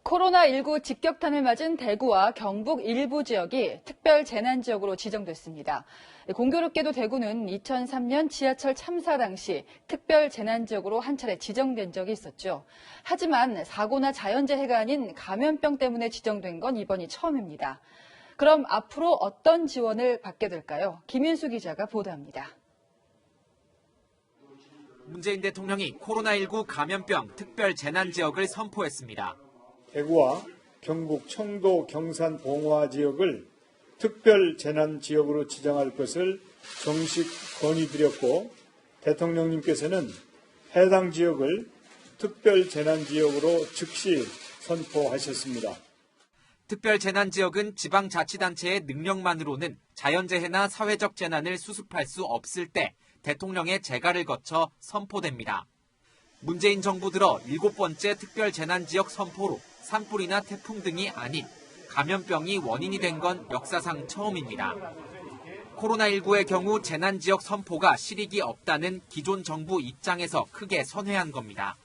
코로나19 직격탄을 맞은 대구와 경북 일부 지역이 특별 재난지역으로 지정됐습니다. 공교롭게도 대구는 2003년 지하철 참사 당시 특별 재난지역으로 한 차례 지정된 적이 있었죠. 하지만 사고나 자연재해가 아닌 감염병 때문에 지정된 건 이번이 처음입니다. 그럼 앞으로 어떤 지원을 받게 될까요? 김윤수 기자가 보도합니다. 문재인 대통령이 코로나19 감염병 특별 재난지역을 선포했습니다. 대구와 경북 청도 경산 봉화 지역을 특별 재난 지역으로 지정할 것을 정식 건의드렸고 대통령님께서는 해당 지역을 특별 재난 지역으로 즉시 선포하셨습니다. 특별 재난 지역은 지방자치단체의 능력만으로는 자연재해나 사회적 재난을 수습할 수 없을 때 대통령의 재가를 거쳐 선포됩니다. 문재인 정부 들어 7번째 특별 재난 지역 선포로 산불이나 태풍 등이 아닌 감염병이 원인이 된 건 역사상 처음입니다. 코로나19의 경우 재난지역 선포가 실익이 없다는 기존 정부 입장에서 크게 선회한 겁니다.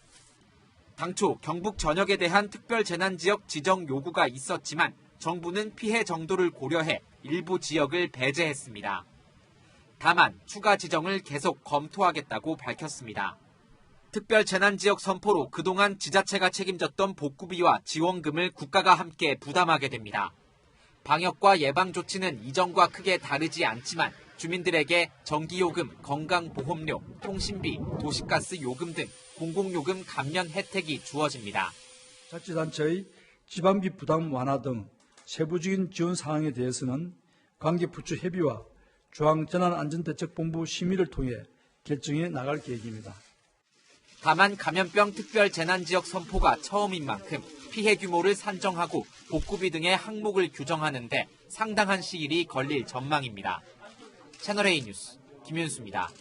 당초 경북 전역에 대한 특별 재난지역 지정 요구가 있었지만 정부는 피해 정도를 고려해 일부 지역을 배제했습니다. 다만 추가 지정을 계속 검토하겠다고 밝혔습니다. 특별 재난지역 선포로 그동안 지자체가 책임졌던 복구비와 지원금을 국가가 함께 부담하게 됩니다. 방역과 예방 조치는 이전과 크게 다르지 않지만 주민들에게 전기요금, 건강보험료, 통신비, 도시가스 요금 등 공공요금 감면 혜택이 주어집니다. 자치단체의 지방비 부담 완화 등 세부적인 지원 사항에 대해서는 관계부처 협의와 중앙재난안전대책본부 심의를 통해 결정해 나갈 계획입니다. 다만 감염병 특별 재난지역 선포가 처음인 만큼 피해 규모를 산정하고 복구비 등의 항목을 규정하는 데 상당한 시일이 걸릴 전망입니다. 채널A 뉴스 김윤수입니다.